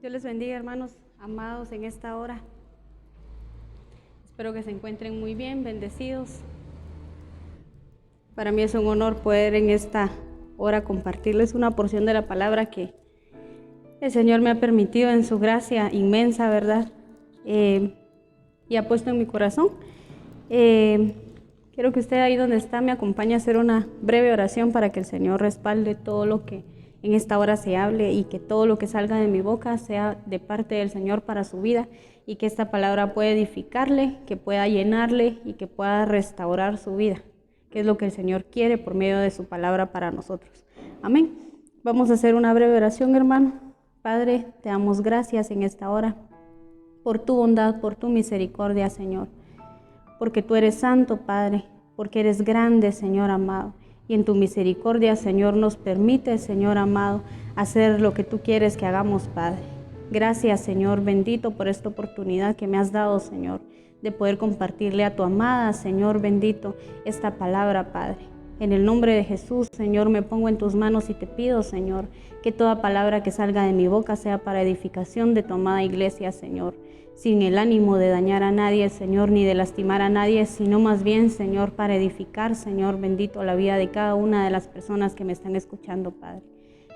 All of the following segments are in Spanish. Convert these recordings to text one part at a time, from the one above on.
Dios les bendiga, hermanos amados, en esta hora. Espero que se encuentren muy bien, bendecidos. Para mí es un honor poder en esta hora compartirles una porción de la palabra que el Señor me ha permitido en su gracia inmensa, ¿verdad? Y ha puesto en mi corazón. Quiero que usted ahí donde está me acompañe a hacer una breve oración para que el Señor respalde todo lo que en esta hora se hable y que todo lo que salga de mi boca sea de parte del Señor para su vida y que esta palabra pueda edificarle, que pueda llenarle y que pueda restaurar su vida, que es lo que el Señor quiere por medio de su palabra para nosotros. Amén. Vamos a hacer una breve oración, hermano. Padre, te damos gracias en esta hora por tu bondad, por tu misericordia, Señor, porque tú eres santo, Padre, porque eres grande, Señor amado. Y en tu misericordia, Señor, nos permite, Señor amado, hacer lo que tú quieres que hagamos, Padre. Gracias, Señor bendito, por esta oportunidad que me has dado, Señor, de poder compartirle a tu amada, Señor bendito, esta palabra, Padre. En el nombre de Jesús, Señor, me pongo en tus manos y te pido, Señor, que toda palabra que salga de mi boca sea para edificación de tu amada iglesia, Señor, sin el ánimo de dañar a nadie, Señor, ni de lastimar a nadie, sino más bien, Señor, para edificar, Señor bendito, la vida de cada una de las personas que me están escuchando, Padre.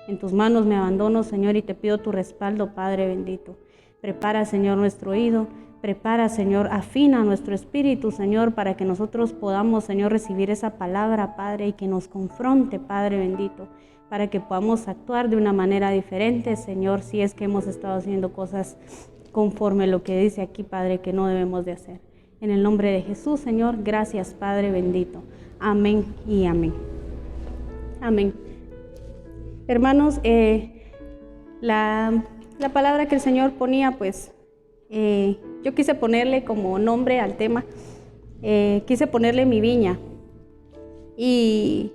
En tus manos me abandono, Señor, y te pido tu respaldo, Padre bendito. Prepara, Señor, nuestro oído, prepara, Señor, afina nuestro espíritu, Señor, para que nosotros podamos, Señor, recibir esa palabra, Padre, y que nos confronte, Padre bendito, para que podamos actuar de una manera diferente, Señor, si es que hemos estado haciendo cosas conforme lo que dice aquí, Padre, que no debemos de hacer. En el nombre de Jesús, Señor, gracias, Padre bendito. Amén y amén. Amén. Hermanos, la palabra que el Señor ponía, pues, yo quise ponerle como nombre al tema, quise ponerle mi viña. Y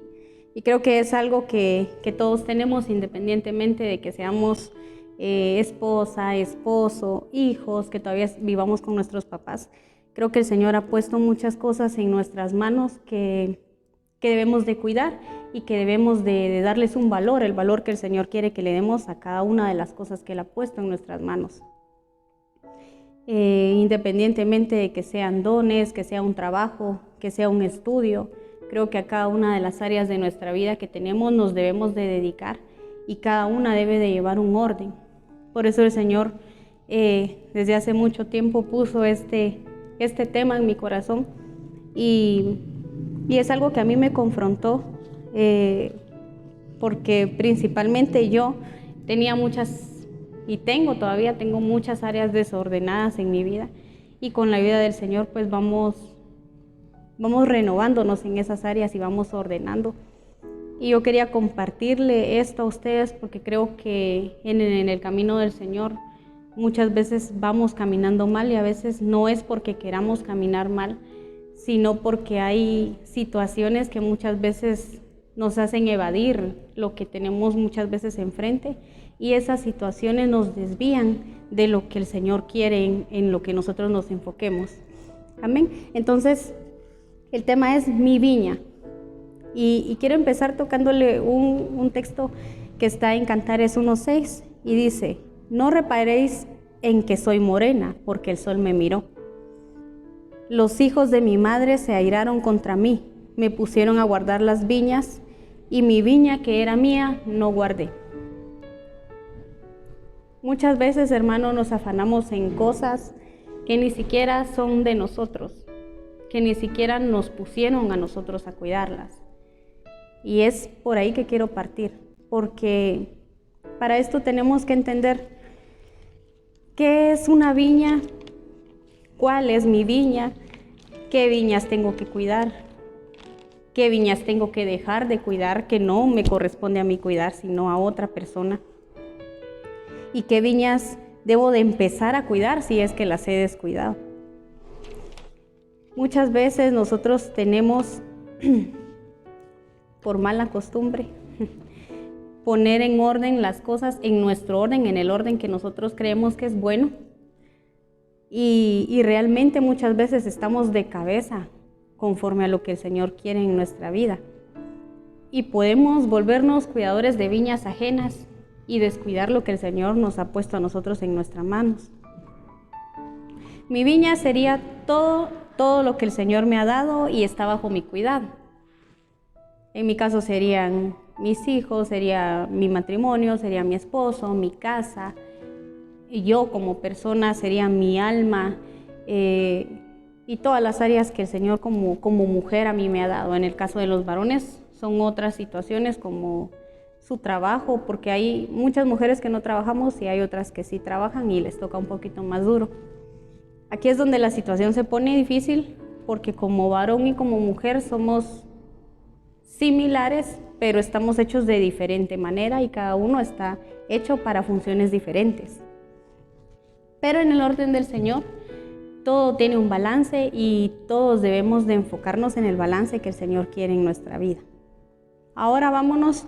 creo que es algo que todos tenemos, independientemente de que seamos esposa, esposo, hijos, que todavía vivamos con nuestros papás. Creo que el Señor ha puesto muchas cosas en nuestras manos que debemos de cuidar y que debemos de darles un valor, el valor que el Señor quiere que le demos a cada una de las cosas que Él ha puesto en nuestras manos. Independientemente de que sean dones, que sea un trabajo, que sea un estudio, creo que a cada una de las áreas de nuestra vida que tenemos nos debemos de dedicar y cada una debe de llevar un orden. Por eso el Señor desde hace mucho tiempo puso este tema en mi corazón y es algo que a mí me confrontó porque principalmente yo tenía tengo muchas áreas desordenadas en mi vida y con la ayuda del Señor pues vamos renovándonos en esas áreas y vamos ordenando. Y yo quería compartirle esto a ustedes porque creo que en el camino del Señor muchas veces vamos caminando mal y a veces no es porque queramos caminar mal, sino porque hay situaciones que muchas veces nos hacen evadir lo que tenemos muchas veces enfrente y esas situaciones nos desvían de lo que el Señor quiere en lo que nosotros nos enfoquemos. Amén. Entonces, el tema es mi viña. Y quiero empezar tocándole un texto que está en Cantares 1:6 y dice: no reparéis en que soy morena, porque el sol me miró. Los hijos de mi madre se airaron contra mí, me pusieron a guardar las viñas, y mi viña que era mía no guardé. Muchas veces, hermanos, nos afanamos en cosas que ni siquiera son de nosotros, que ni siquiera nos pusieron a nosotros a cuidarlas. Y es por ahí que quiero partir, porque para esto tenemos que entender qué es una viña, cuál es mi viña, qué viñas tengo que cuidar, qué viñas tengo que dejar de cuidar, que no me corresponde a mí cuidar, sino a otra persona, y qué viñas debo de empezar a cuidar si es que las he descuidado. Muchas veces nosotros tenemos por mala costumbre poner en orden las cosas en nuestro orden, en el orden que nosotros creemos que es bueno y realmente muchas veces estamos de cabeza conforme a lo que el Señor quiere en nuestra vida y podemos volvernos cuidadores de viñas ajenas y descuidar lo que el Señor nos ha puesto a nosotros en nuestras manos. Mi viña sería todo lo que el Señor me ha dado y está bajo mi cuidado. En mi caso serían mis hijos, sería mi matrimonio, sería mi esposo, mi casa, y yo como persona sería mi alma, y todas las áreas que el Señor como mujer a mí me ha dado. En el caso de los varones son otras situaciones como su trabajo, porque hay muchas mujeres que no trabajamos y hay otras que sí trabajan y les toca un poquito más duro. Aquí es donde la situación se pone difícil, porque como varón y como mujer somos similares, pero estamos hechos de diferente manera y cada uno está hecho para funciones diferentes. Pero en el orden del Señor, todo tiene un balance y todos debemos de enfocarnos en el balance que el Señor quiere en nuestra vida. Ahora vámonos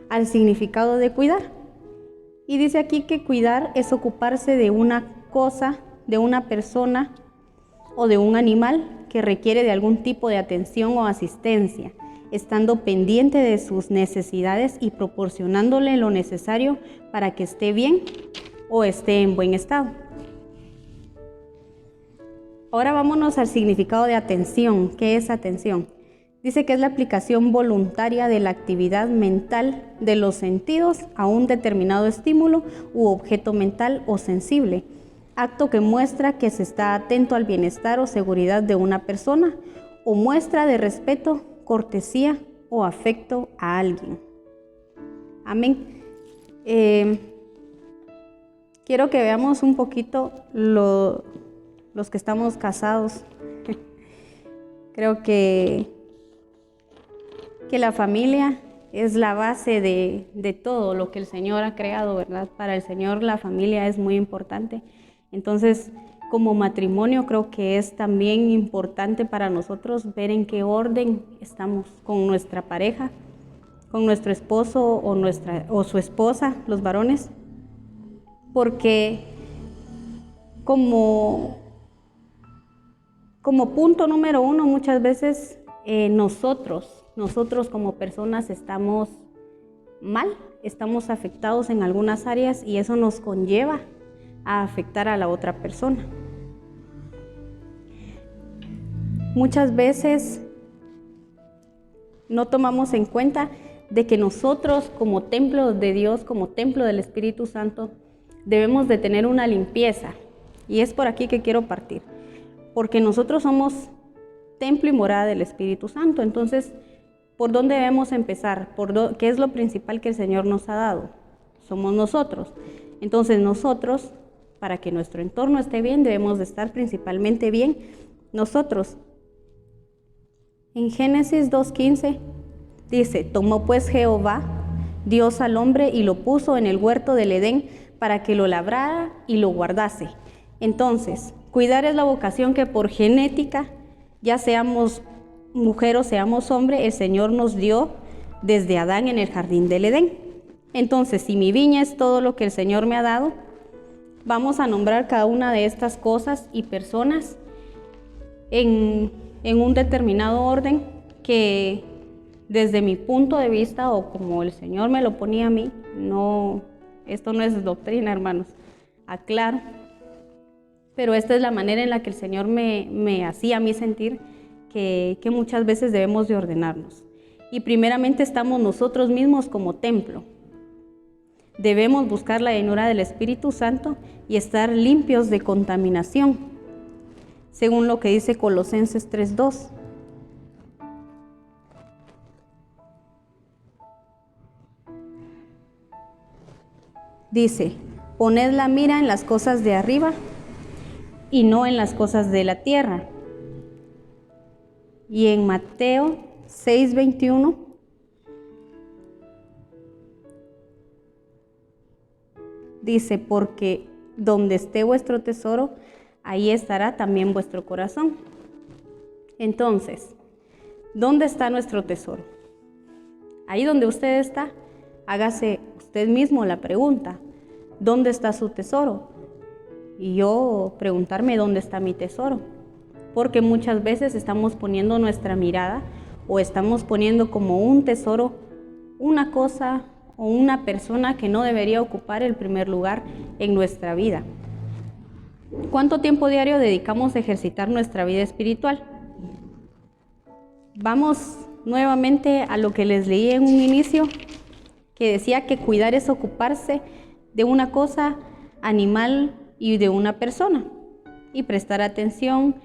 al significado de cuidar. Y dice aquí que cuidar es ocuparse de una cosa, de una persona o de un animal que requiere de algún tipo de atención o asistencia, estando pendiente de sus necesidades y proporcionándole lo necesario para que esté bien o esté en buen estado. Ahora vámonos al significado de atención. ¿Qué es atención? Dice que es la aplicación voluntaria de la actividad mental de los sentidos a un determinado estímulo u objeto mental o sensible, acto que muestra que se está atento al bienestar o seguridad de una persona o muestra de respeto, cortesía o afecto a alguien. Amén. Quiero que veamos un poquito los que estamos casados. Creo que la familia es la base de todo lo que el Señor ha creado, ¿verdad? Para el Señor la familia es muy importante. Entonces, como matrimonio creo que es también importante para nosotros ver en qué orden estamos con nuestra pareja, con nuestro esposo o su esposa, los varones, porque como punto número uno, muchas veces nosotros como personas estamos mal, estamos afectados en algunas áreas y eso nos conlleva a afectar a la otra persona. Muchas veces no tomamos en cuenta de que nosotros como templo de Dios, como templo del Espíritu Santo, debemos de tener una limpieza. Y es por aquí que quiero partir, porque nosotros somos templo y morada del Espíritu Santo. Entonces, ¿por dónde debemos empezar? ¿Qué es lo principal que el Señor nos ha dado? Somos nosotros. Entonces nosotros, para que nuestro entorno esté bien, debemos de estar principalmente bien nosotros. En Génesis 2:15 dice: tomó pues Jehová, Dios al hombre, y lo puso en el huerto del Edén para que lo labrara y lo guardase. Entonces, cuidar es la vocación que por genética, ya seamos mujer o seamos hombre, el Señor nos dio desde Adán en el jardín del Edén. Entonces, si mi viña es todo lo que el Señor me ha dado, vamos a nombrar cada una de estas cosas y personas en un determinado orden que desde mi punto de vista o como el Señor me lo ponía a mí, esto no es doctrina, hermanos, aclaro, pero esta es la manera en la que el Señor me hacía a mí sentir que muchas veces debemos de ordenarnos. Y primeramente estamos nosotros mismos como templo. Debemos buscar la llenura del Espíritu Santo y estar limpios de contaminación, según lo que dice Colosenses 3:2. Dice: poned la mira en las cosas de arriba y no en las cosas de la tierra. Y en Mateo 6:21 dice: porque donde esté vuestro tesoro, ahí estará también vuestro corazón. Entonces, ¿dónde está nuestro tesoro? Ahí donde usted está, hágase usted mismo la pregunta: ¿dónde está su tesoro? Y yo preguntarme: ¿dónde está mi tesoro? Porque muchas veces estamos poniendo nuestra mirada o estamos poniendo como un tesoro una cosa o una persona que no debería ocupar el primer lugar en nuestra vida. ¿Cuánto tiempo diario dedicamos a ejercitar nuestra vida espiritual? Vamos nuevamente a lo que les leí en un inicio, que decía que cuidar es ocuparse de una cosa, animal y de una persona, y prestar atención,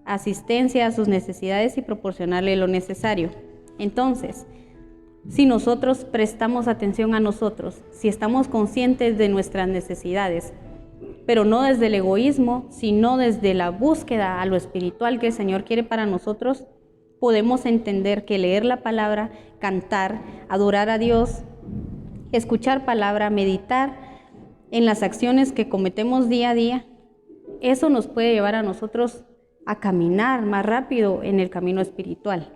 asistencia a sus necesidades y proporcionarle lo necesario. Entonces, si nosotros prestamos atención a nosotros, si estamos conscientes de nuestras necesidades, pero no desde el egoísmo, sino desde la búsqueda a lo espiritual que el Señor quiere para nosotros, podemos entender que leer la palabra, cantar, adorar a Dios, escuchar palabra, meditar en las acciones que cometemos día a día, eso nos puede llevar a nosotros a caminar más rápido en el camino espiritual.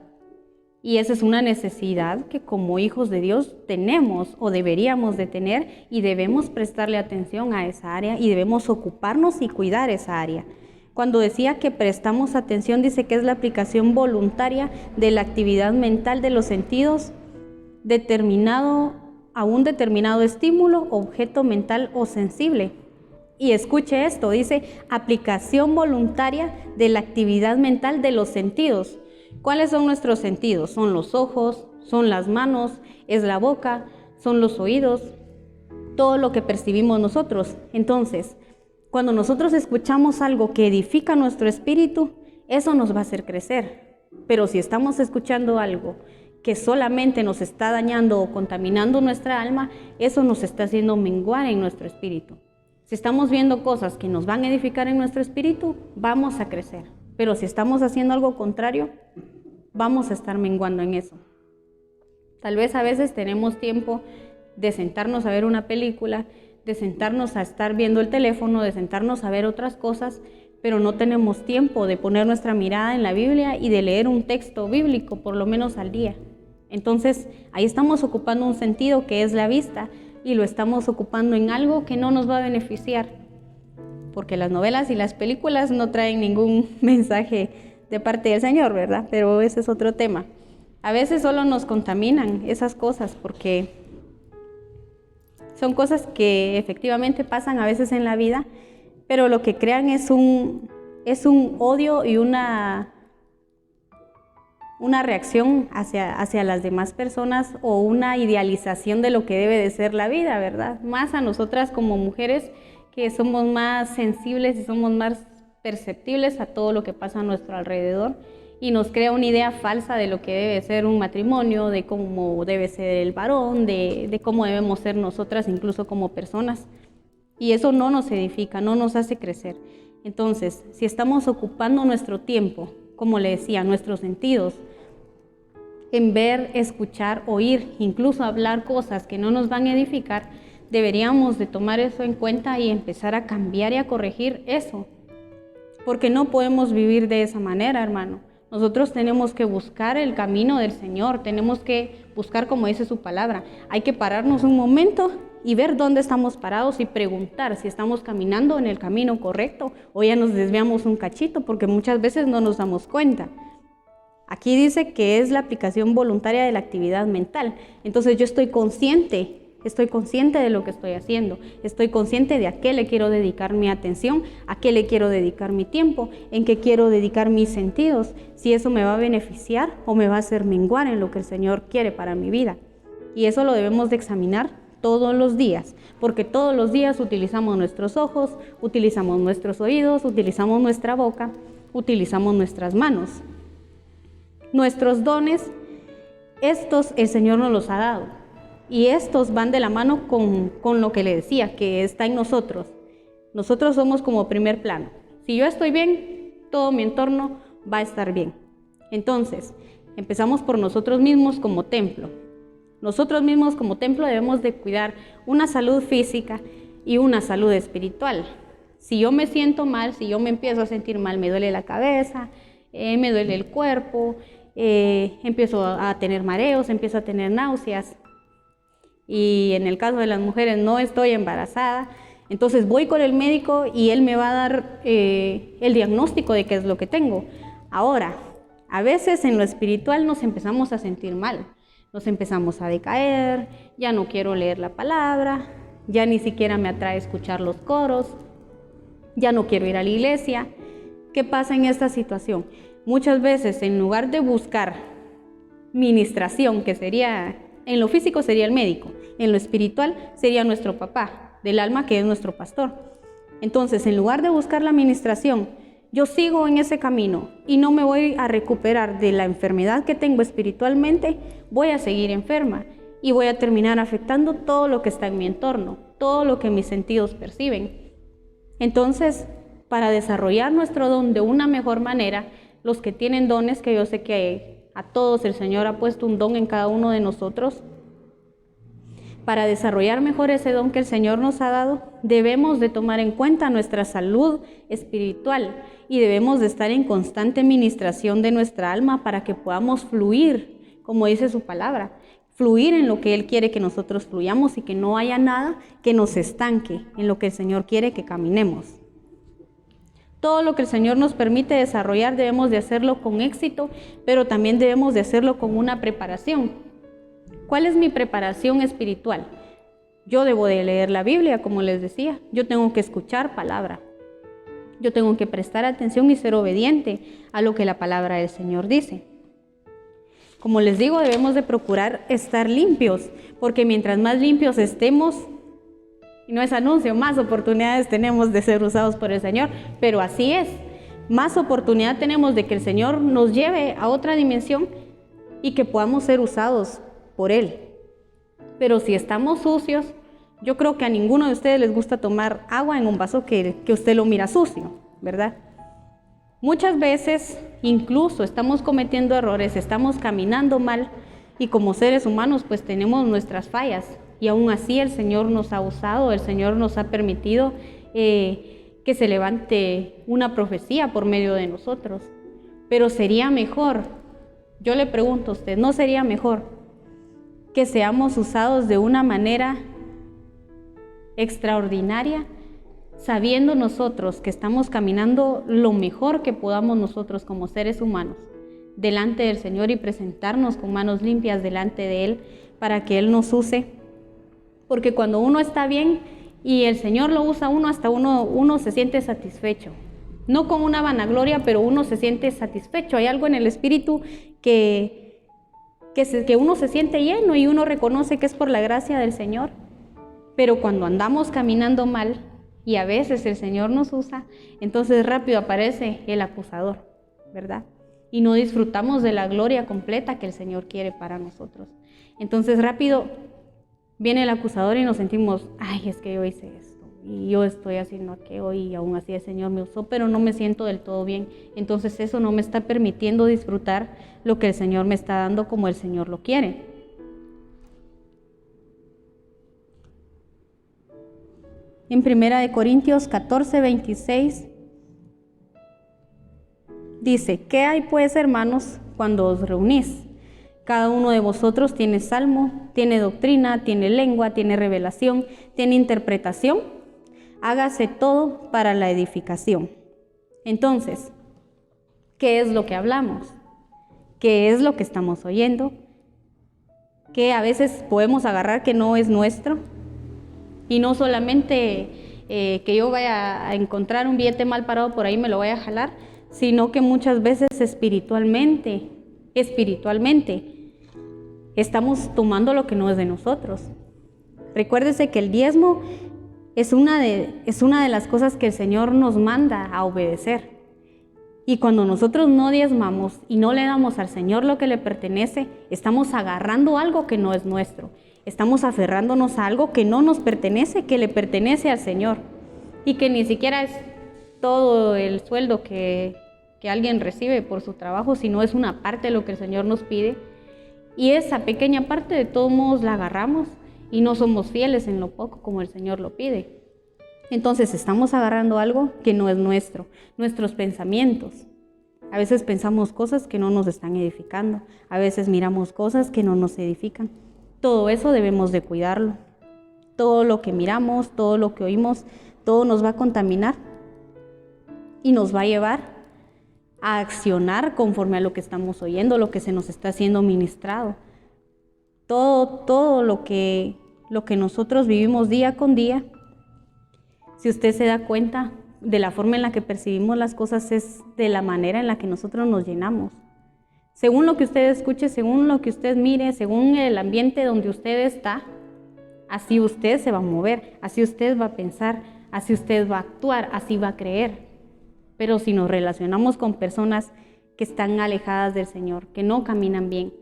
Y esa es una necesidad que como hijos de Dios tenemos o deberíamos de tener, y debemos prestarle atención a esa área y debemos ocuparnos y cuidar esa área. Cuando decía que prestamos atención, dice que es la aplicación voluntaria de la actividad mental de los sentidos a un determinado estímulo, objeto mental o sensible. Y escuche esto, dice aplicación voluntaria de la actividad mental de los sentidos. ¿Cuáles son nuestros sentidos? Son los ojos, son las manos, es la boca, son los oídos, todo lo que percibimos nosotros. Entonces, cuando nosotros escuchamos algo que edifica nuestro espíritu, eso nos va a hacer crecer. Pero si estamos escuchando algo que solamente nos está dañando o contaminando nuestra alma, eso nos está haciendo menguar en nuestro espíritu. Si estamos viendo cosas que nos van a edificar en nuestro espíritu, vamos a crecer. Pero si estamos haciendo algo contrario, vamos a estar menguando en eso. Tal vez a veces tenemos tiempo de sentarnos a ver una película, de sentarnos a estar viendo el teléfono, de sentarnos a ver otras cosas, pero no tenemos tiempo de poner nuestra mirada en la Biblia y de leer un texto bíblico por lo menos al día. Entonces, ahí estamos ocupando un sentido que es la vista y lo estamos ocupando en algo que no nos va a beneficiar. Porque las novelas y las películas no traen ningún mensaje de parte del Señor, ¿verdad? Pero ese es otro tema. A veces solo nos contaminan esas cosas porque son cosas que efectivamente pasan a veces en la vida, pero lo que crean es un odio y una reacción hacia las demás personas, o una idealización de lo que debe de ser la vida, ¿verdad? Más a nosotras como mujeres, que somos más sensibles y somos más perceptibles a todo lo que pasa a nuestro alrededor, y nos crea una idea falsa de lo que debe ser un matrimonio, de cómo debe ser el varón, de cómo debemos ser nosotras incluso como personas, y eso no nos edifica, no nos hace crecer. Entonces, si estamos ocupando nuestro tiempo, como le decía, nuestros sentidos, en ver, escuchar, oír, incluso hablar cosas que no nos van a edificar, deberíamos de tomar eso en cuenta y empezar a cambiar y a corregir eso. Porque no podemos vivir de esa manera, hermano. Nosotros tenemos que buscar el camino del Señor, tenemos que buscar, como dice su palabra. Hay que pararnos un momento y ver dónde estamos parados y preguntar si estamos caminando en el camino correcto o ya nos desviamos un cachito, porque muchas veces no nos damos cuenta. Aquí dice que es la aplicación voluntaria de la actividad mental. Entonces yo estoy consciente de lo que estoy haciendo, estoy consciente de a qué le quiero dedicar mi atención, a qué le quiero dedicar mi tiempo, en qué quiero dedicar mis sentidos, si eso me va a beneficiar o me va a hacer menguar en lo que el Señor quiere para mi vida. Y eso lo debemos de examinar todos los días, porque todos los días utilizamos nuestros ojos, utilizamos nuestros oídos, utilizamos nuestra boca, utilizamos nuestras manos. Nuestros dones, estos el Señor nos los ha dado, y estos van de la mano con lo que le decía, que está en nosotros. Nosotros somos como primer plano. Si yo estoy bien, todo mi entorno va a estar bien. Entonces, empezamos por nosotros mismos como templo. Nosotros mismos como templo debemos de cuidar una salud física y una salud espiritual. Si yo me siento mal, si yo me empiezo a sentir mal, me duele la cabeza, me duele el cuerpo, empiezo a tener mareos, empiezo a tener náuseas, y en el caso de las mujeres no estoy embarazada, entonces voy con el médico y él me va a dar el diagnóstico de qué es lo que tengo. Ahora, a veces en lo espiritual nos empezamos a sentir mal, Nos empezamos a decaer, ya no quiero leer la palabra, ya ni siquiera me atrae escuchar los coros, ya no quiero ir a la iglesia. ¿Qué pasa en esta situación? Muchas veces, en lugar de buscar ministración, que sería, en lo físico sería el médico, en lo espiritual sería nuestro papá del alma, que es nuestro pastor. Entonces, en lugar de buscar la ministración, yo sigo en ese camino y no me voy a recuperar de la enfermedad que tengo espiritualmente, voy a seguir enferma y voy a terminar afectando todo lo que está en mi entorno, todo lo que mis sentidos perciben. Entonces, para desarrollar nuestro don de una mejor manera, los que tienen dones, que yo sé que a todos el Señor ha puesto un don en cada uno de nosotros, para desarrollar mejor ese don que el Señor nos ha dado, debemos de tomar en cuenta nuestra salud espiritual y debemos de estar en constante ministración de nuestra alma para que podamos fluir, como dice su palabra, fluir en lo que Él quiere que nosotros fluyamos y que no haya nada que nos estanque en lo que el Señor quiere que caminemos. Todo lo que el Señor nos permite desarrollar debemos de hacerlo con éxito, pero también debemos de hacerlo con una preparación. ¿Cuál es mi preparación espiritual? Yo debo de leer la Biblia, como les decía. Yo tengo que escuchar palabra. Yo tengo que prestar atención y ser obediente a lo que la palabra del Señor dice. Como les digo, debemos de procurar estar limpios, porque mientras más limpios estemos, y no es anuncio, más oportunidades tenemos de ser usados por el Señor, pero así es. Más oportunidad tenemos de que el Señor nos lleve a otra dimensión y que podamos ser usados por Él. Pero si estamos sucios, yo creo que a ninguno de ustedes les gusta tomar agua en un vaso que usted lo mira sucio, ¿verdad? Muchas veces incluso estamos cometiendo errores, estamos caminando mal y como seres humanos pues tenemos nuestras fallas y aún así el Señor nos ha usado, el Señor nos ha permitido que se levante una profecía por medio de nosotros. Pero sería mejor, yo le pregunto a usted, ¿no sería mejor que seamos usados de una manera extraordinaria, sabiendo nosotros que estamos caminando lo mejor que podamos nosotros como seres humanos delante del Señor y presentarnos con manos limpias delante de Él para que Él nos use? Porque cuando uno está bien y el Señor lo usa uno, hasta uno se siente satisfecho. No con una vanagloria, pero uno se siente satisfecho. Hay algo en el espíritu que uno se siente lleno y uno reconoce que es por la gracia del Señor. Pero cuando andamos caminando mal y a veces el Señor nos usa, entonces rápido aparece el acusador, ¿verdad? Y no disfrutamos de la gloria completa que el Señor quiere para nosotros. Entonces rápido viene el acusador y nos sentimos, ay, es que yo hice esto y yo estoy haciendo aquello y aún así el Señor me usó, pero no me siento del todo bien. Entonces eso no me está permitiendo disfrutar lo que el Señor me está dando como el Señor lo quiere. En 1 Corintios 14:26 dice, ¿qué hay pues, hermanos, cuando os reunís? Cada uno de vosotros tiene salmo, tiene doctrina, tiene lengua, tiene revelación, tiene interpretación. Hágase todo para la edificación. Entonces, ¿qué es lo que hablamos? ¿Qué es lo que estamos oyendo? Que a veces podemos agarrar que no es nuestro. Y no solamente que yo vaya a encontrar un billete mal parado por ahí me lo voy a jalar, sino que muchas veces espiritualmente, estamos tomando lo que no es de nosotros. Recuérdese que el diezmo es una de las cosas que el Señor nos manda a obedecer. Y cuando nosotros no diezmamos y no le damos al Señor lo que le pertenece, estamos agarrando algo que no es nuestro. Estamos aferrándonos a algo que no nos pertenece, que le pertenece al Señor. Y que ni siquiera es todo el sueldo que alguien recibe por su trabajo, sino es una parte de lo que el Señor nos pide. Y esa pequeña parte de todos modos la agarramos y no somos fieles en lo poco como el Señor lo pide. Entonces estamos agarrando algo que no es nuestro, nuestros pensamientos. A veces pensamos cosas que no nos están edificando, a veces miramos cosas que no nos edifican. Todo eso debemos de cuidarlo. Todo lo que miramos, todo lo que oímos, todo nos va a contaminar y nos va a llevar a accionar conforme a lo que estamos oyendo, lo que se nos está siendo ministrado. todo lo que nosotros vivimos día con día, si usted se da cuenta de la forma en la que percibimos las cosas, es de la manera en la que nosotros nos llenamos. Según lo que usted escuche, según lo que usted mire, según el ambiente donde usted está, así usted se va a mover, así usted va a pensar, así usted va a actuar, así va a creer. Pero si nos relacionamos con personas que están alejadas del Señor, que no caminan bien,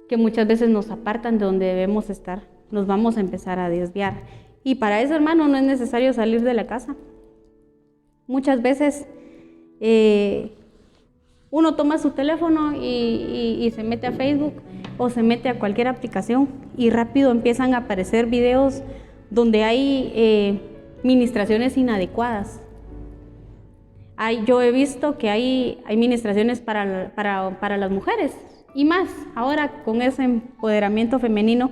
que muchas veces nos apartan de donde debemos estar, nos vamos a empezar a desviar. Y para eso, hermano, no es necesario salir de la casa. Muchas veces uno toma su teléfono y se mete a Facebook o se mete a cualquier aplicación y rápido empiezan a aparecer videos donde hay ministraciones inadecuadas. Yo he visto que hay ministraciones para las mujeres y más ahora con ese empoderamiento femenino.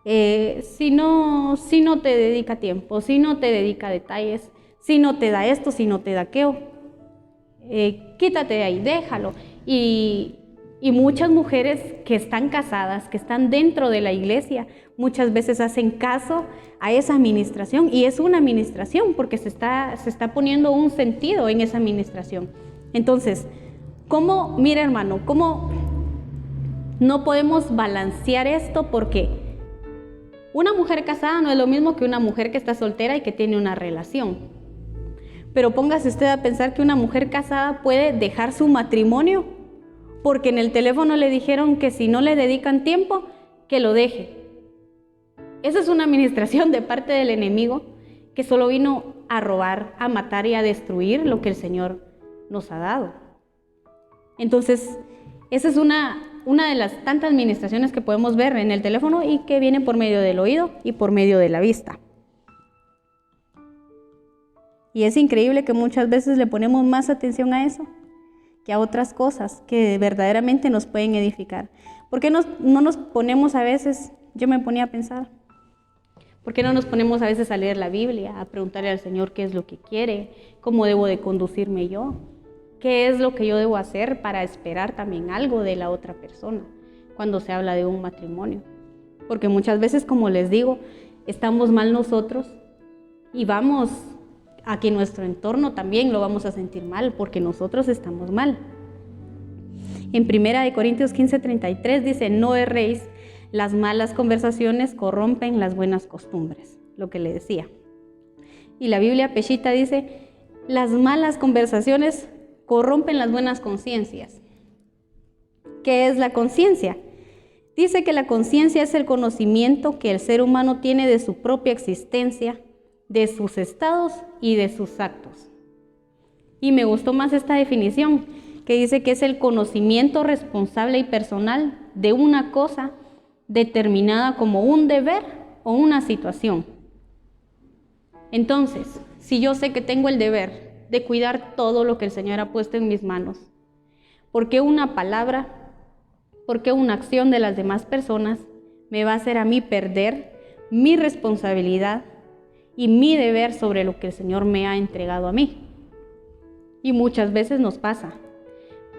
Si no te dedica tiempo, si no te dedica detalles, si no te da esto, si no te da aquello, quítate de ahí, déjalo. Y muchas mujeres que están casadas, que están dentro de la iglesia, muchas veces hacen caso a esa administración, y es una administración porque se está poniendo un sentido en esa administración. Entonces, mira hermano, ¿cómo no podemos balancear esto? Porque una mujer casada no es lo mismo que una mujer que está soltera y que tiene una relación. Pero póngase usted a pensar que una mujer casada puede dejar su matrimonio porque en el teléfono le dijeron que si no le dedican tiempo, que lo deje. Esa es una administración de parte del enemigo que solo vino a robar, a matar y a destruir lo que el Señor nos ha dado. Entonces, esa es una de las tantas administraciones que podemos ver en el teléfono y que viene por medio del oído y por medio de la vista. Y es increíble que muchas veces le ponemos más atención a eso que a otras cosas que verdaderamente nos pueden edificar. ¿Por qué no nos ponemos a veces, yo me ponía a pensar, ¿por qué no nos ponemos a veces a leer la Biblia, a preguntarle al Señor qué es lo que quiere, cómo debo de conducirme yo? ¿Qué es lo que yo debo hacer para esperar también algo de la otra persona cuando se habla de un matrimonio? Porque muchas veces, como les digo, estamos mal nosotros y vamos a que nuestro entorno también lo vamos a sentir mal porque nosotros estamos mal. En 1 Corintios 15:33 dice: no erréis, las malas conversaciones corrompen las buenas costumbres, lo que le decía. Y la Biblia Peshita dice: las malas conversaciones corrompen las buenas conciencias. ¿Qué es la conciencia? Dice que la conciencia es el conocimiento que el ser humano tiene de su propia existencia, de sus estados y de sus actos. Y me gustó más esta definición, que dice que es el conocimiento responsable y personal de una cosa determinada como un deber o una situación. Entonces, si yo sé que tengo el deber de cuidar todo lo que el Señor ha puesto en mis manos, ¿por qué una palabra, por qué una acción de las demás personas me va a hacer a mí perder mi responsabilidad y mi deber sobre lo que el Señor me ha entregado a mí? Y muchas veces nos pasa,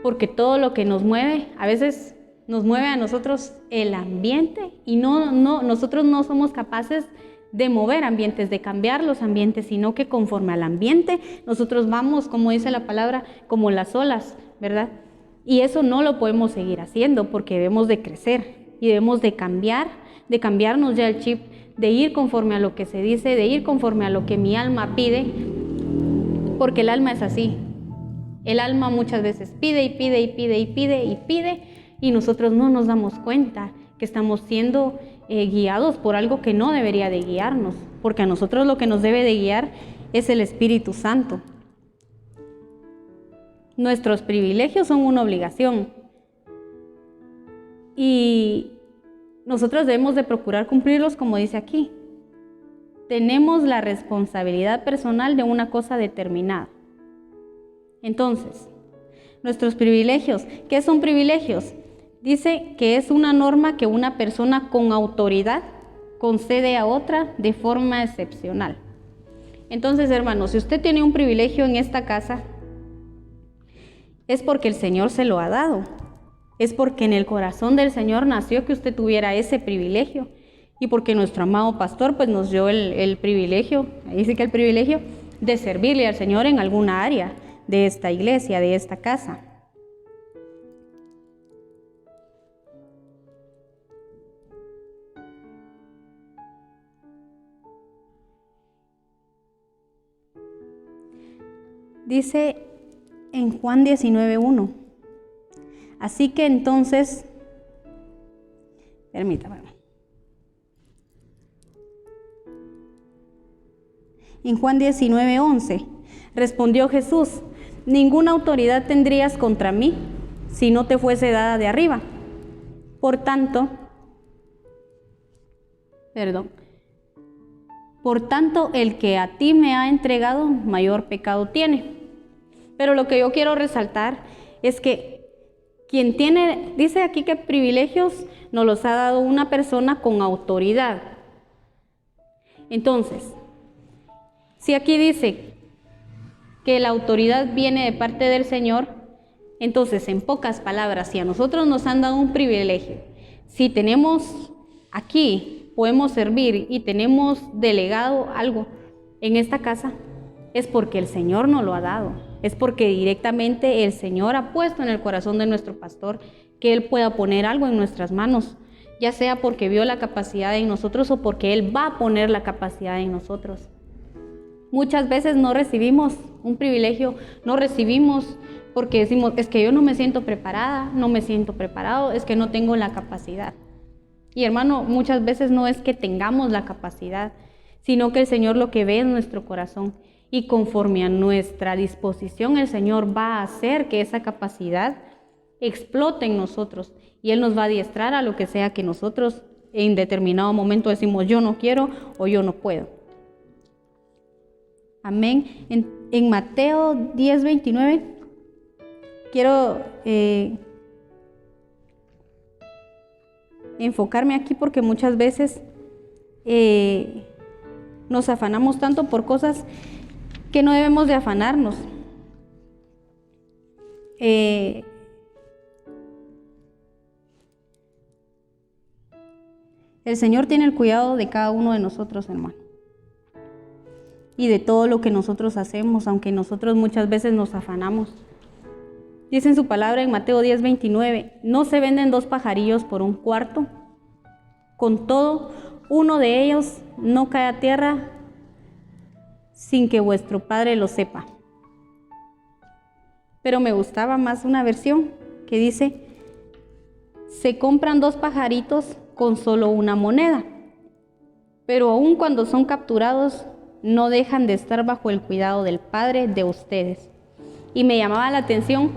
porque todo lo que nos mueve, a veces nos mueve a nosotros el ambiente y nosotros no somos capaces de mover ambientes, de cambiar los ambientes, sino que conforme al ambiente nosotros vamos, como dice la palabra, como las olas, ¿verdad? Y eso no lo podemos seguir haciendo porque debemos de crecer y debemos de cambiarnos ya el chip, de ir conforme a lo que se dice, de ir conforme a lo que mi alma pide, porque el alma es así. El alma muchas veces pide y pide y pide y pide y pide y nosotros no nos damos cuenta que estamos siendo guiados por algo que no debería de guiarnos, porque a nosotros lo que nos debe de guiar es el Espíritu Santo. Nuestros privilegios son una obligación y nosotros debemos de procurar cumplirlos, como dice aquí. Tenemos la responsabilidad personal de una cosa determinada. Entonces, nuestros privilegios, ¿qué son privilegios? Dice que es una norma que una persona con autoridad concede a otra de forma excepcional. Entonces, hermanos, si usted tiene un privilegio en esta casa, es porque el Señor se lo ha dado. Es porque en el corazón del Señor nació que usted tuviera ese privilegio y porque nuestro amado pastor pues nos dio el privilegio, ahí sí que el privilegio de servirle al Señor en alguna área de esta iglesia, de esta casa. Dice en Juan 19:1. Así que entonces, permítame. En Juan 19:11, respondió Jesús: ninguna autoridad tendrías contra mí si no te fuese dada de arriba. Por tanto, el que a ti me ha entregado, mayor pecado tiene. Pero lo que yo quiero resaltar es que quien tiene, dice aquí que privilegios nos los ha dado una persona con autoridad. Entonces, si aquí dice que la autoridad viene de parte del Señor, entonces, en pocas palabras, si a nosotros nos han dado un privilegio, si tenemos aquí, podemos servir y tenemos delegado algo en esta casa, es porque el Señor nos lo ha dado. Es porque directamente el Señor ha puesto en el corazón de nuestro pastor que Él pueda poner algo en nuestras manos, ya sea porque vio la capacidad en nosotros o porque Él va a poner la capacidad en nosotros. Muchas veces no recibimos un privilegio, no recibimos porque decimos, es que yo no me siento preparada, no me siento preparado, es que no tengo la capacidad. Y hermano, muchas veces no es que tengamos la capacidad, sino que el Señor lo que ve es nuestro corazón. Y conforme a nuestra disposición, el Señor va a hacer que esa capacidad explote en nosotros. Y Él nos va a adiestrar a lo que sea que nosotros en determinado momento decimos, yo no quiero o yo no puedo. Amén. En Mateo 10:29, quiero enfocarme aquí porque muchas veces nos afanamos tanto por cosas que no debemos de afanarnos. El Señor tiene el cuidado de cada uno de nosotros, hermano, y de todo lo que nosotros hacemos, aunque nosotros muchas veces nos afanamos. Dice en su palabra en Mateo 10:29, no se venden 2 pajarillos por un cuarto, con todo, uno de ellos no cae a tierra sin que vuestro Padre lo sepa. Pero me gustaba más una versión que dice, se compran 2 pajaritos con solo una moneda, pero aun cuando son capturados, no dejan de estar bajo el cuidado del Padre de ustedes. Y me llamaba la atención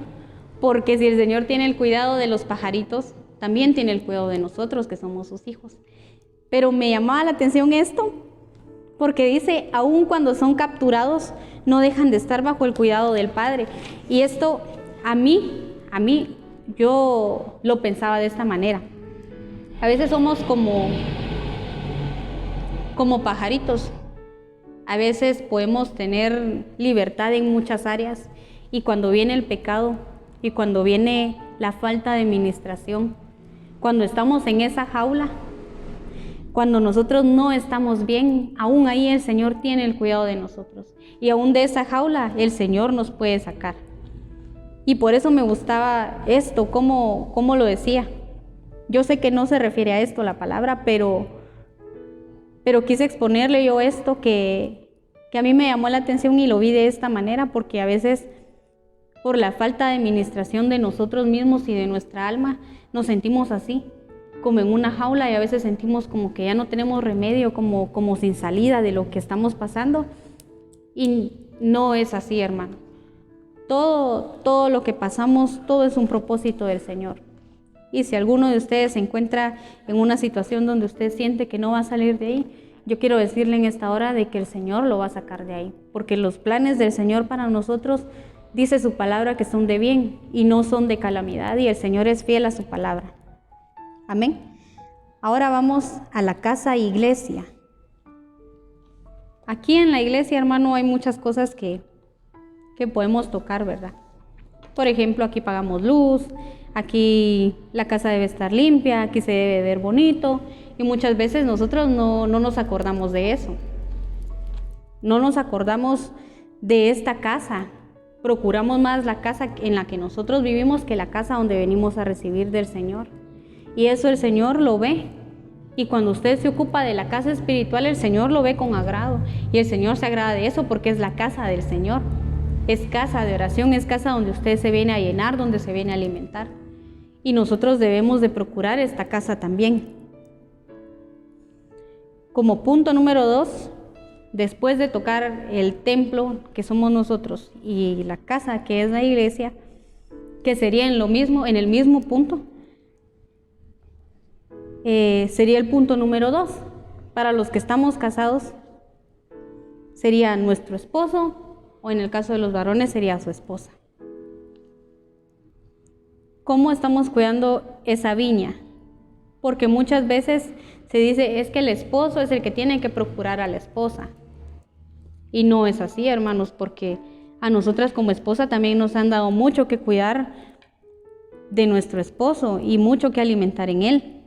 porque si el Señor tiene el cuidado de los pajaritos, también tiene el cuidado de nosotros, que somos sus hijos. Pero me llamaba la atención esto, porque dice, aun cuando son capturados, no dejan de estar bajo el cuidado del Padre. Y esto a mí, yo lo pensaba de esta manera. A veces somos como pajaritos. A veces podemos tener libertad en muchas áreas y cuando viene el pecado y cuando viene la falta de administración, cuando estamos en esa jaula, cuando nosotros no estamos bien, aún ahí el Señor tiene el cuidado de nosotros. Y aún de esa jaula el Señor nos puede sacar. Y por eso me gustaba esto, cómo lo decía. Yo sé que no se refiere a esto la palabra, pero quise exponerle yo esto que a mí me llamó la atención y lo vi de esta manera, porque a veces por la falta de administración de nosotros mismos y de nuestra alma nos sentimos así, como en una jaula, y a veces sentimos como que ya no tenemos remedio, como sin salida de lo que estamos pasando, y no es así, hermano. Todo lo que pasamos, todo es un propósito del Señor. Y si alguno de ustedes se encuentra en una situación donde usted siente que no va a salir de ahí, yo quiero decirle en esta hora de que el Señor lo va a sacar de ahí, porque los planes del Señor para nosotros, dice su palabra, que son de bien y no son de calamidad, y el Señor es fiel a su palabra. Amén. Ahora vamos a la casa iglesia. Aquí en la iglesia, hermano, hay muchas cosas que podemos tocar, ¿verdad? Por ejemplo, aquí pagamos luz, aquí la casa debe estar limpia, aquí se debe ver bonito, y muchas veces nosotros no nos acordamos de eso. No nos acordamos de esta casa. Procuramos más la casa en la que nosotros vivimos que la casa donde venimos a recibir del Señor. Y eso el Señor lo ve. Y cuando usted se ocupa de la casa espiritual, el Señor lo ve con agrado. Y el Señor se agrada de eso porque es la casa del Señor. Es casa de oración, es casa donde usted se viene a llenar, donde se viene a alimentar. Y nosotros debemos de procurar esta casa también. Como punto número 2, después de tocar el templo que somos nosotros y la casa que es la iglesia, que sería en el mismo punto, sería el punto número 2. Para los que estamos casados, sería nuestro esposo, o en el caso de los varones sería su esposa. ¿Cómo estamos cuidando esa viña? Porque muchas veces se dice, es que el esposo es el que tiene que procurar a la esposa. Y no es así, hermanos, porque a nosotras como esposa también nos han dado mucho que cuidar de nuestro esposo y mucho que alimentar en él.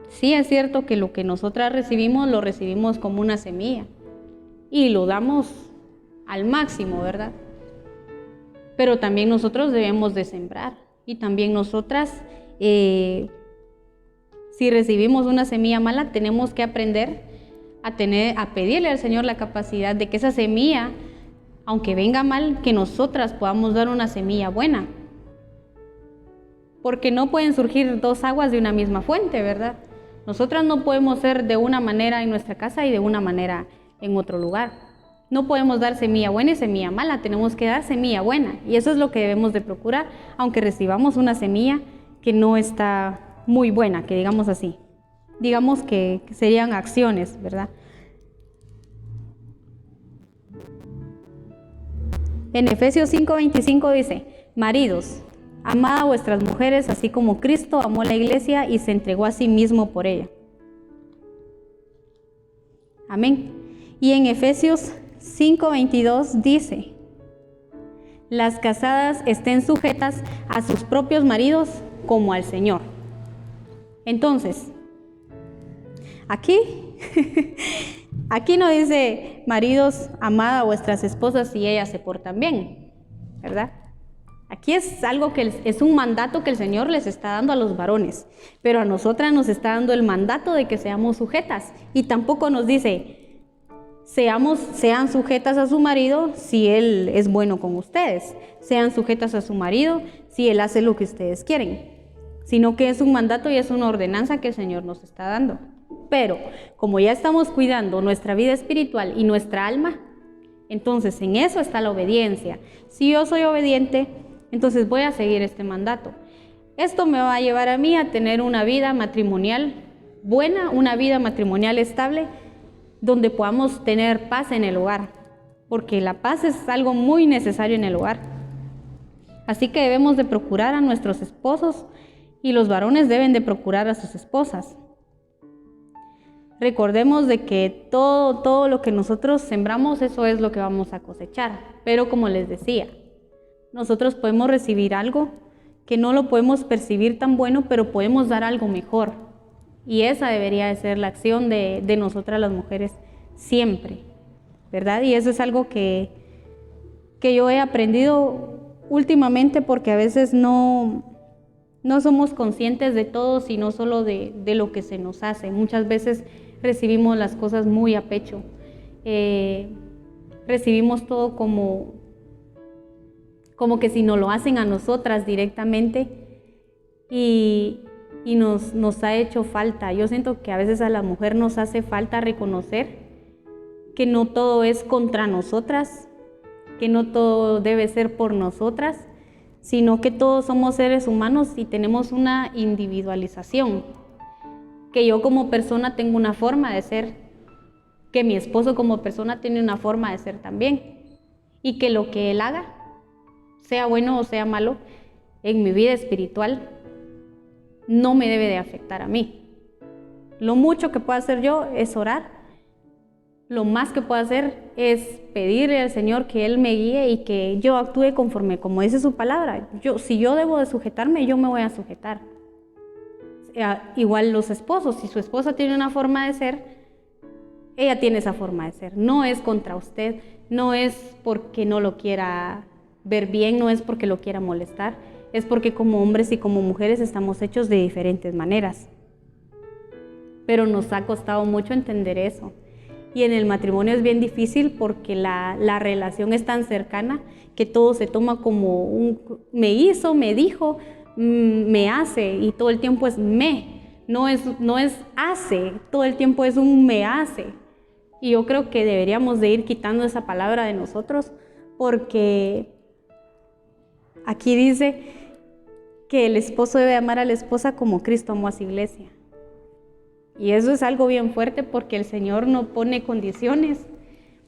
Sí es cierto que lo que nosotras recibimos, lo recibimos como una semilla y lo damos al máximo, ¿verdad? Pero también nosotros debemos de sembrar, y también nosotras, si recibimos una semilla mala, tenemos que aprender a pedirle al Señor la capacidad de que esa semilla, aunque venga mal, que nosotras podamos dar una semilla buena. Porque no pueden surgir dos aguas de una misma fuente, ¿verdad? Nosotras no podemos ser de una manera en nuestra casa y de una manera en otro lugar. No podemos dar semilla buena y semilla mala, tenemos que dar semilla buena. Y eso es lo que debemos de procurar, aunque recibamos una semilla que no está muy buena, que digamos así. Digamos que serían acciones, ¿verdad? En Efesios 5:25 dice, maridos, amad a vuestras mujeres, así como Cristo amó la iglesia y se entregó a sí mismo por ella. Amén. Y en Efesios 5:22 dice, las casadas estén sujetas a sus propios maridos como al Señor. Entonces, aquí no dice, maridos, amad a vuestras esposas y ellas se portan bien, ¿verdad? Aquí es algo que es un mandato que el Señor les está dando a los varones, pero a nosotras nos está dando el mandato de que seamos sujetas, y tampoco nos dice, sean sujetas a su marido si él es bueno con ustedes, sean sujetas a su marido si él hace lo que ustedes quieren, sino que es un mandato y es una ordenanza que el Señor nos está dando. Pero como ya estamos cuidando nuestra vida espiritual y nuestra alma, entonces en eso está la obediencia. Si yo soy obediente, entonces voy a seguir este mandato. Esto me va a llevar a mí a tener una vida matrimonial buena, una vida matrimonial estable, donde podamos tener paz en el hogar, porque la paz es algo muy necesario en el hogar. Así que debemos de procurar a nuestros esposos, y los varones deben de procurar a sus esposas. Recordemos de que todo lo que nosotros sembramos, eso es lo que vamos a cosechar. Pero como les decía, nosotros podemos recibir algo que no lo podemos percibir tan bueno, pero podemos dar algo mejor. Y esa debería de ser la acción de nosotras las mujeres siempre, ¿verdad? Y eso es algo que yo he aprendido últimamente, porque a veces no somos conscientes de todo, sino solo de lo que se nos hace. Muchas veces recibimos las cosas muy a pecho. Recibimos todo como que si nos lo hacen a nosotras directamente, y nos ha hecho falta. Yo siento que a veces a la mujer nos hace falta reconocer que no todo es contra nosotras, que no todo debe ser por nosotras, sino que todos somos seres humanos y tenemos una individualización. Que yo como persona tengo una forma de ser, que mi esposo como persona tiene una forma de ser también, y que lo que él haga, sea bueno o sea malo, en mi vida espiritual, no me debe de afectar a mí. Lo mucho que puedo hacer yo es orar. lo más que puedo hacer es pedirle al Señor que Él me guíe y que yo actúe conforme, como dice su palabra. Si yo debo de sujetarme, yo me voy a sujetar. Igual los esposos, si su esposa tiene una forma de ser, ella tiene esa forma de ser. No es contra usted, no es porque no lo quiera ver bien, no es porque lo quiera molestar, es porque como hombres y como mujeres estamos hechos de diferentes maneras. Pero nos ha costado mucho entender eso. Y en el matrimonio es bien difícil porque la relación es tan cercana que todo se toma como me hizo, me dijo, me hace, y todo el tiempo es no es hace, todo el tiempo es un me hace. Y yo creo que deberíamos de ir quitando esa palabra de nosotros, porque aquí dice que el esposo debe amar a la esposa como Cristo amó a su iglesia. Y eso es algo bien fuerte, porque el Señor no pone condiciones,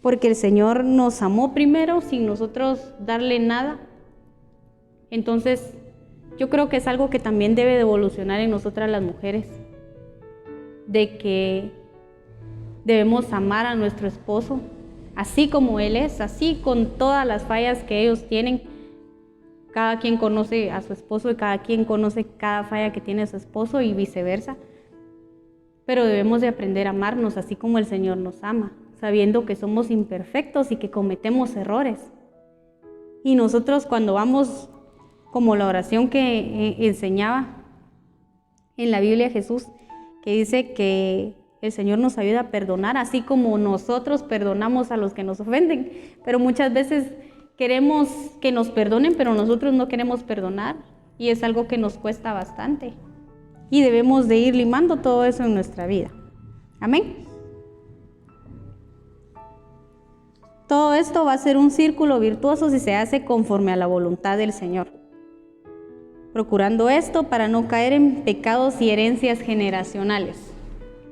porque el Señor nos amó primero sin nosotros darle nada. Entonces, yo creo que es algo que también debe de evolucionar en nosotras las mujeres, de que debemos amar a nuestro esposo, así como él es, así con todas las fallas que ellos tienen. Cada quien conoce a su esposo y cada quien conoce cada falla que tiene su esposo y viceversa. Pero debemos de aprender a amarnos así como el Señor nos ama, sabiendo que somos imperfectos y que cometemos errores. Y nosotros cuando vamos, como la oración que enseñaba en la Biblia Jesús, que dice que el Señor nos ayuda a perdonar, así como nosotros perdonamos a los que nos ofenden. Pero muchas veces queremos que nos perdonen, pero nosotros no queremos perdonar, y es algo que nos cuesta bastante. Y debemos de ir limando todo eso en nuestra vida. Amén. Todo esto va a ser un círculo virtuoso si se hace conforme a la voluntad del Señor, procurando esto para no caer en pecados y herencias generacionales.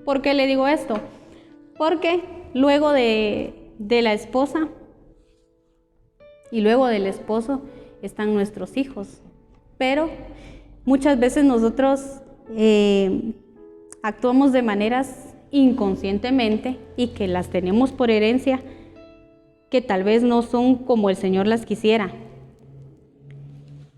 ¿Por qué le digo esto? Porque luego de la esposa y luego del esposo están nuestros hijos. Pero muchas veces nosotros actuamos de maneras inconscientemente y que las tenemos por herencia, que tal vez no son como el Señor las quisiera,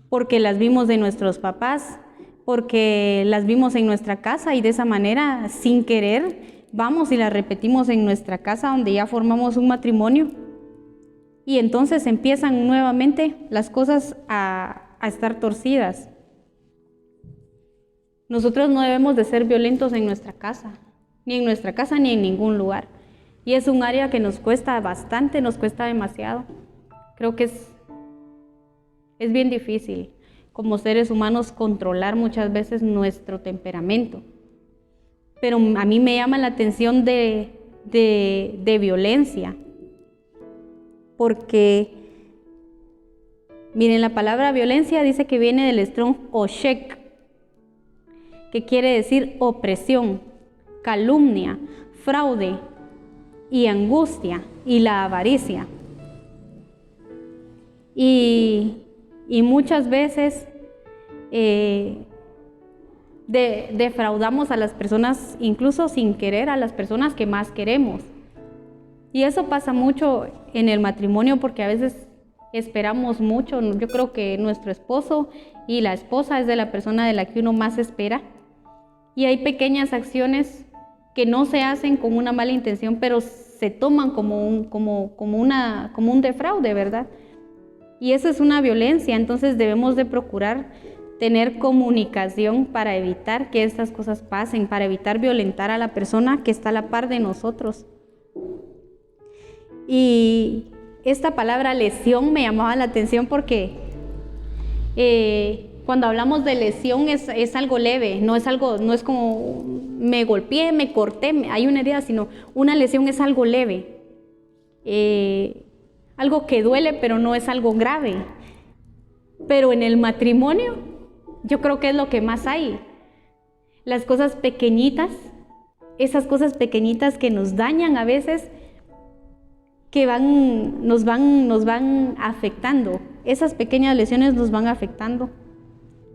porque las vimos de nuestros papás, porque las vimos en nuestra casa, y de esa manera, sin querer, vamos y las repetimos en nuestra casa donde ya formamos un matrimonio, y entonces empiezan nuevamente las cosas a estar torcidas. Nosotros no debemos de ser violentos en nuestra casa, ni en ningún lugar. Y es un área que nos cuesta bastante, nos cuesta demasiado. Creo que es bien difícil como seres humanos controlar muchas veces nuestro temperamento. Pero a mí me llama la atención de violencia, porque miren, la palabra violencia dice que viene del strong oshek, que quiere decir opresión, calumnia, fraude y angustia y la avaricia. Y muchas veces defraudamos a las personas, incluso sin querer, a las personas que más queremos. Y eso pasa mucho en el matrimonio, porque a veces esperamos mucho. Yo creo que nuestro esposo y la esposa es de la persona de la que uno más espera. Y hay pequeñas acciones que no se hacen con una mala intención, pero se toman como un defraude, ¿verdad? Y eso es una violencia. Entonces debemos de procurar tener comunicación para evitar que estas cosas pasen, para evitar violentar a la persona que está a la par de nosotros. Y esta palabra lesión me llamaba la atención porque cuando hablamos de lesión es algo leve, no es como me golpeé, me corté, hay una herida, sino una lesión es algo leve, algo que duele, pero no es algo grave. Pero en el matrimonio yo creo que es lo que más hay, las cosas pequeñitas, esas cosas pequeñitas que nos dañan a veces, que nos van afectando. Esas pequeñas lesiones nos van afectando,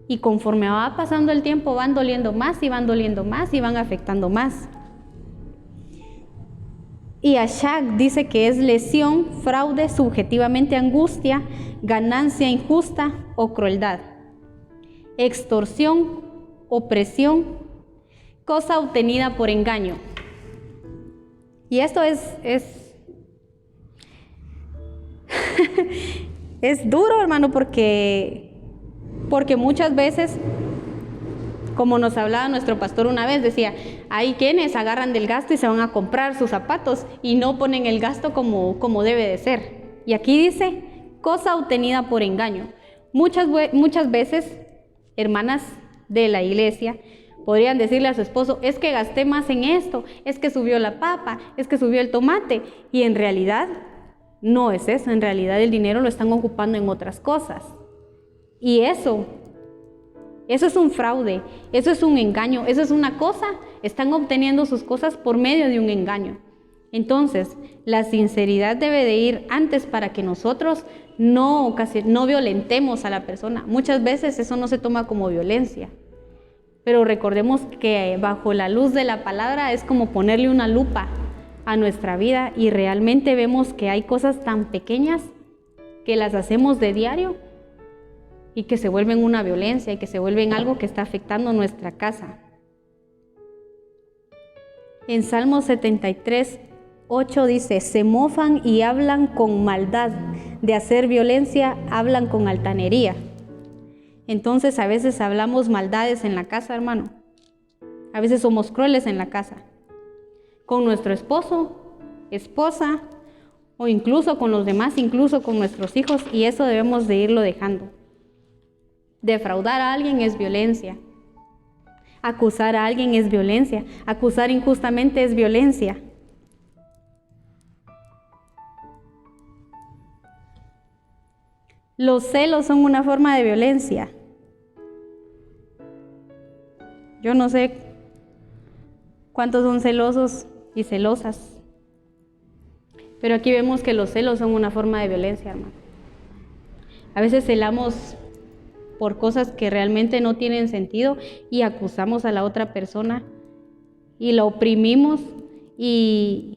y conforme va pasando el tiempo van doliendo más y van doliendo más y van afectando más. Y Ashak dice que es lesión, fraude, subjetivamente angustia, ganancia injusta o crueldad, extorsión, opresión, cosa obtenida por engaño. Y esto es duro, hermano, porque muchas veces, como nos hablaba nuestro pastor una vez, decía, hay quienes agarran del gasto y se van a comprar sus zapatos y no ponen el gasto como debe de ser. Y aquí dice, cosa obtenida por engaño. Muchas veces, hermanas de la iglesia podrían decirle a su esposo, es que gasté más en esto, es que subió la papa, es que subió el tomate, y en realidad no es eso. En realidad el dinero lo están ocupando en otras cosas, y eso es un fraude, eso es un engaño, eso es una cosa, están obteniendo sus cosas por medio de un engaño. Entonces, la sinceridad debe de ir antes para que nosotros no violentemos a la persona. Muchas veces eso no se toma como violencia, pero recordemos que bajo la luz de la palabra es como ponerle una lupa a nuestra vida y realmente vemos que hay cosas tan pequeñas que las hacemos de diario y que se vuelven una violencia y que se vuelven algo que está afectando nuestra casa. En Salmo 73:8 dice, se mofan y hablan con maldad, de hacer violencia hablan con altanería. Entonces a veces hablamos maldades en la casa, hermano. A veces somos crueles en la casa, con nuestro esposo, esposa, o incluso con los demás, incluso con nuestros hijos, y eso debemos de irlo dejando. Defraudar a alguien es violencia. Acusar a alguien es violencia. Acusar injustamente es violencia. Los celos son una forma de violencia. Yo no sé cuántos son celosos y celosas, pero aquí vemos que los celos son una forma de violencia, hermano. A veces celamos por cosas que realmente no tienen sentido y acusamos a la otra persona y la oprimimos y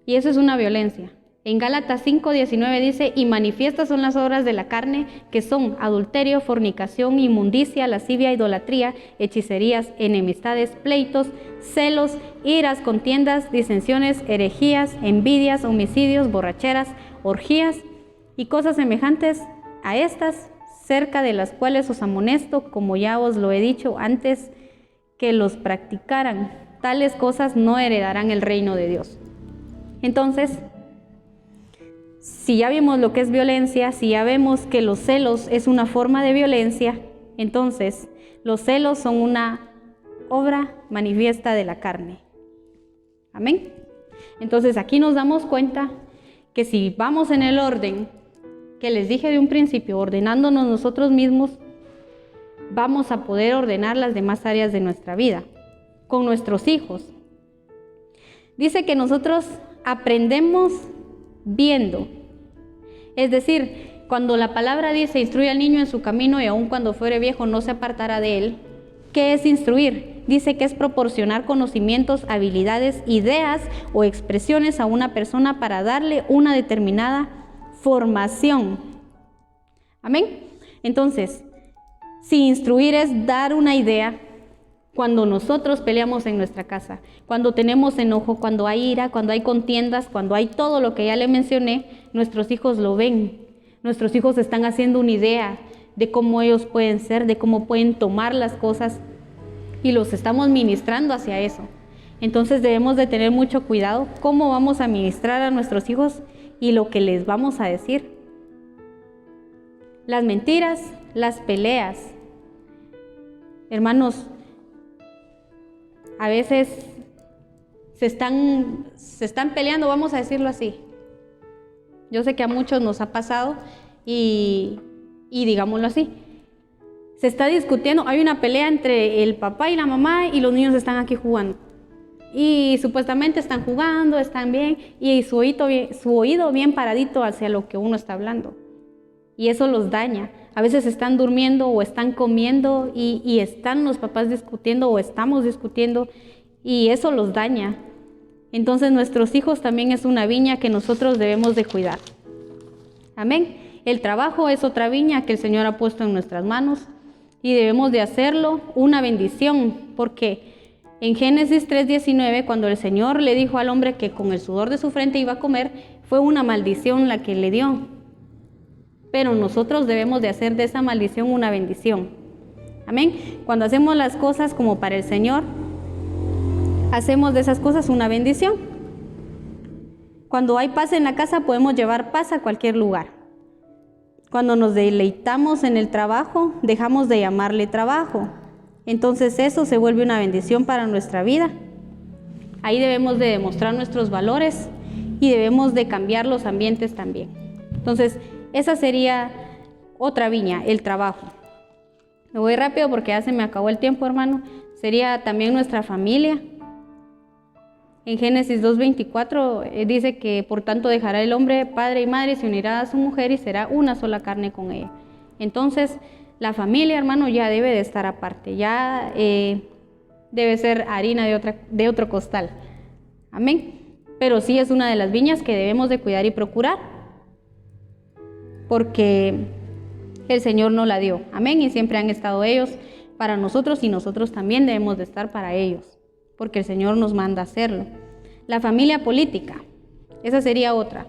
eso es una violencia. En Gálatas 5:19 dice, y manifiestas son las obras de la carne, que son adulterio, fornicación, inmundicia, lascivia, idolatría, hechicerías, enemistades, pleitos, celos, iras, contiendas, disensiones, herejías, envidias, homicidios, borracheras, orgías y cosas semejantes a estas, cerca de las cuales os amonesto, como ya os lo he dicho antes, que los practicaran. Tales cosas no heredarán el reino de Dios. Entonces, si ya vimos lo que es violencia, si ya vemos que los celos es una forma de violencia, entonces los celos son una obra manifiesta de la carne. Amén. Entonces aquí nos damos cuenta que si vamos en el orden que les dije de un principio, ordenándonos nosotros mismos, vamos a poder ordenar las demás áreas de nuestra vida. Con nuestros hijos. Dice que nosotros aprendemos viendo. Es decir, cuando la palabra dice, instruye al niño en su camino y aun cuando fuere viejo no se apartará de él. ¿Qué es instruir? Dice que es proporcionar conocimientos, habilidades, ideas o expresiones a una persona para darle una determinada formación. Amén. Entonces, si instruir es dar una idea, cuando nosotros peleamos en nuestra casa, cuando tenemos enojo, cuando hay ira, cuando hay contiendas, cuando hay todo lo que ya le mencioné, nuestros hijos lo ven. Nuestros hijos están haciendo una idea de cómo ellos pueden ser, de cómo pueden tomar las cosas y los estamos ministrando hacia eso. Entonces debemos de tener mucho cuidado cómo vamos a ministrar a nuestros hijos y lo que les vamos a decir. Las mentiras, las peleas. Hermanos, a veces se están peleando, vamos a decirlo así. Yo sé que a muchos nos ha pasado y digámoslo así. Se está discutiendo, hay una pelea entre el papá y la mamá y los niños están aquí jugando. Y supuestamente están jugando, están bien, y su oído bien paradito hacia lo que uno está hablando. Y eso los daña. A veces están durmiendo o están comiendo y están los papás discutiendo o estamos discutiendo y eso los daña. Entonces nuestros hijos también es una viña que nosotros debemos de cuidar. Amén. El trabajo es otra viña que el Señor ha puesto en nuestras manos y debemos de hacerlo una bendición, porque en Génesis 3:19, cuando el Señor le dijo al hombre que con el sudor de su frente iba a comer, fue una maldición la que le dio. Pero nosotros debemos de hacer de esa maldición una bendición. Amén. Cuando hacemos las cosas como para el Señor, hacemos de esas cosas una bendición. Cuando hay paz en la casa, podemos llevar paz a cualquier lugar. Cuando nos deleitamos en el trabajo, dejamos de llamarle trabajo. Entonces eso se vuelve una bendición para nuestra vida. Ahí debemos de demostrar nuestros valores y debemos de cambiar los ambientes también. Entonces, esa sería otra viña, el trabajo. Me voy rápido porque ya se me acabó el tiempo, hermano. Sería también nuestra familia. En Génesis 2:24 dice que por tanto dejará el hombre padre y madre y se unirá a su mujer y será una sola carne con ella. Entonces, la familia, hermano, ya debe de estar aparte, ya debe ser harina de otro costal. Amén. Pero sí es una de las viñas que debemos de cuidar y procurar, porque el Señor nos la dio. Amén. Y siempre han estado ellos para nosotros y nosotros también debemos de estar para ellos, porque el Señor nos manda a hacerlo. La familia política, esa sería otra.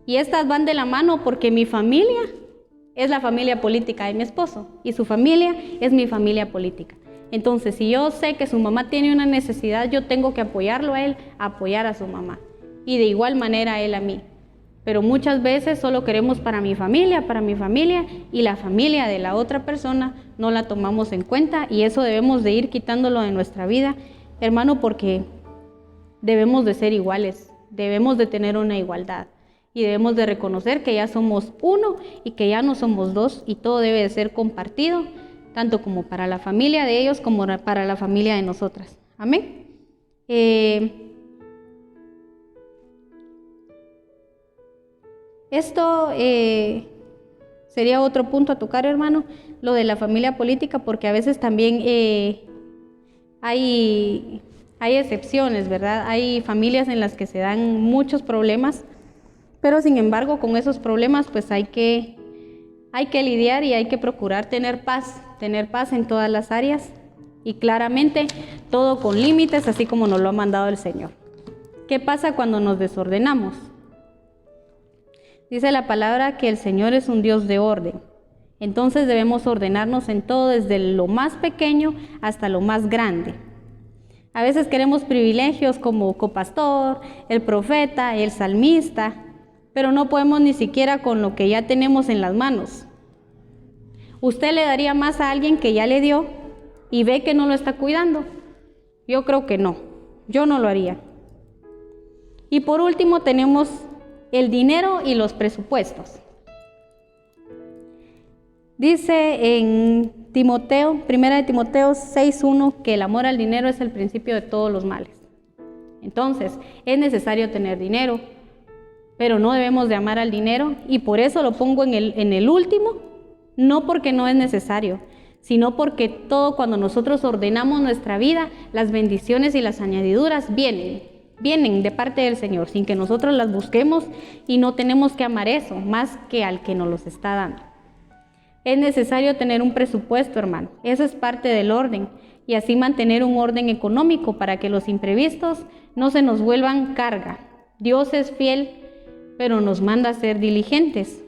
Y estas van de la mano porque mi familia es la familia política de mi esposo y su familia es mi familia política. Entonces, si yo sé que su mamá tiene una necesidad, yo tengo que apoyarlo a él, apoyar a su mamá. Y de igual manera él a mí. Pero muchas veces solo queremos para mi familia, y la familia de la otra persona no la tomamos en cuenta, y eso debemos de ir quitándolo de nuestra vida, hermano, porque debemos de ser iguales, debemos de tener una igualdad. Y debemos de reconocer que ya somos uno y que ya no somos dos, y todo debe de ser compartido, tanto como para la familia de ellos como para la familia de nosotras. Amén. Esto sería otro punto a tocar, hermano, lo de la familia política, porque a veces también hay excepciones, ¿verdad? Hay familias en las que se dan muchos problemas. Pero sin embargo, con esos problemas pues hay que lidiar y hay que procurar tener paz en todas las áreas, y claramente todo con límites, así como nos lo ha mandado el Señor. ¿Qué pasa cuando nos desordenamos? Dice la palabra que el Señor es un Dios de orden. Entonces debemos ordenarnos en todo, desde lo más pequeño hasta lo más grande. A veces queremos privilegios como copastor, el profeta, el salmista, pero no podemos ni siquiera con lo que ya tenemos en las manos. ¿Usted le daría más a alguien que ya le dio y ve que no lo está cuidando? Yo creo que no, yo no lo haría. Y por último tenemos el dinero y los presupuestos. Dice en Timoteo, 1 Timoteo 6:1, que el amor al dinero es el principio de todos los males. Entonces, es necesario tener dinero, pero no debemos de amar al dinero, y por eso lo pongo en el último, no porque no es necesario, sino porque cuando nosotros ordenamos nuestra vida, las bendiciones y las añadiduras vienen de parte del Señor, sin que nosotros las busquemos, y no tenemos que amar eso más que al que nos los está dando. Es necesario tener un presupuesto, hermano, eso es parte del orden, y así mantener un orden económico para que los imprevistos no se nos vuelvan carga. Dios es fiel, pero nos manda a ser diligentes.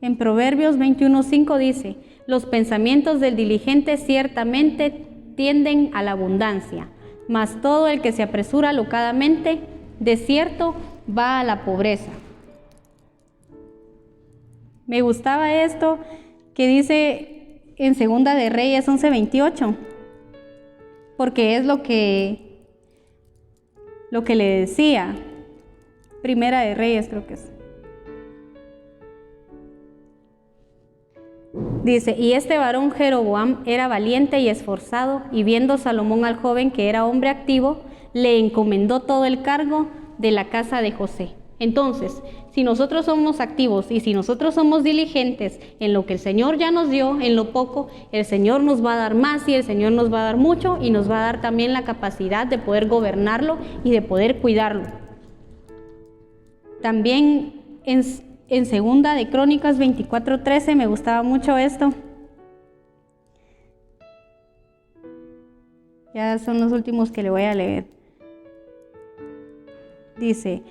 En Proverbios 21:5 dice: los pensamientos del diligente ciertamente tienden a la abundancia, mas todo el que se apresura alocadamente, de cierto va a la pobreza. Me gustaba esto que dice en Segunda de Reyes 11:28, porque es lo que le decía. Primera de Reyes creo que es. Dice: y este varón Jeroboam era valiente y esforzado, y viendo Salomón al joven que era hombre activo, le encomendó todo el cargo de la casa de José. Entonces, si nosotros somos activos y si nosotros somos diligentes en lo que el Señor ya nos dio, en lo poco, el Señor nos va a dar más y el Señor nos va a dar mucho y nos va a dar también la capacidad de poder gobernarlo y de poder cuidarlo. También en Segunda de Crónicas 24:13 me gustaba mucho esto. Ya son los últimos que le voy a leer. Dice: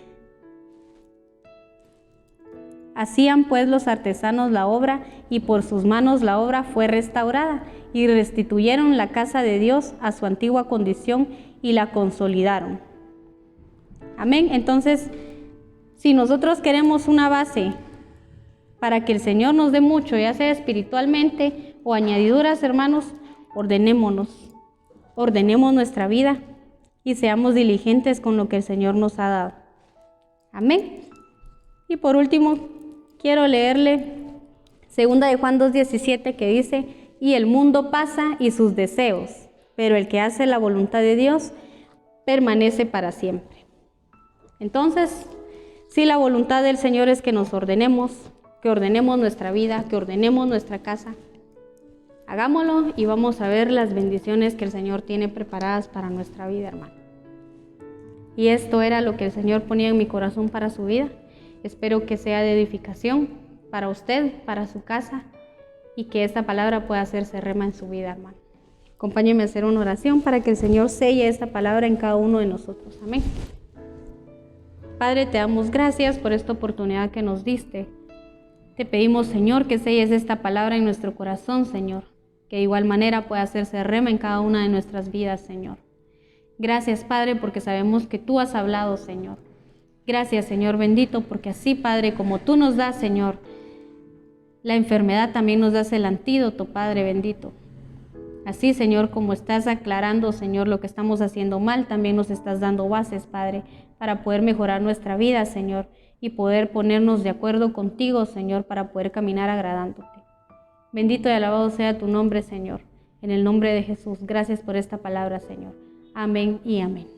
hacían pues los artesanos la obra, y por sus manos la obra fue restaurada, y restituyeron la casa de Dios a su antigua condición y la consolidaron. Amén. Entonces, si nosotros queremos una base para que el Señor nos dé mucho, ya sea espiritualmente o añadiduras, hermanos, ordenemos nuestra vida y seamos diligentes con lo que el Señor nos ha dado. Amén. Y por último, quiero leerle 2 de Juan 2:17 que dice: y el mundo pasa y sus deseos, pero el que hace la voluntad de Dios permanece para siempre. Entonces, si la voluntad del Señor es que nos ordenemos, que ordenemos nuestra vida, que ordenemos nuestra casa, hagámoslo y vamos a ver las bendiciones que el Señor tiene preparadas para nuestra vida, hermano. Y esto era lo que el Señor ponía en mi corazón para su vida. Espero que sea de edificación para usted, para su casa, y que esta palabra pueda hacerse rema en su vida, hermano. Acompáñenme a hacer una oración para que el Señor selle esta palabra en cada uno de nosotros. Amén. Padre, te damos gracias por esta oportunidad que nos diste. Te pedimos, Señor, que selles esta palabra en nuestro corazón, Señor, que de igual manera pueda hacerse rema en cada una de nuestras vidas, Señor. Gracias, Padre, porque sabemos que tú has hablado, Señor. Gracias, Señor bendito, porque así, Padre, como tú nos das, Señor, la enfermedad también nos das el antídoto, Padre bendito. Así, Señor, como estás aclarando, Señor, lo que estamos haciendo mal, también nos estás dando bases, Padre, para poder mejorar nuestra vida, Señor, y poder ponernos de acuerdo contigo, Señor, para poder caminar agradándote. Bendito y alabado sea tu nombre, Señor. En el nombre de Jesús, gracias por esta palabra, Señor. Amén y amén.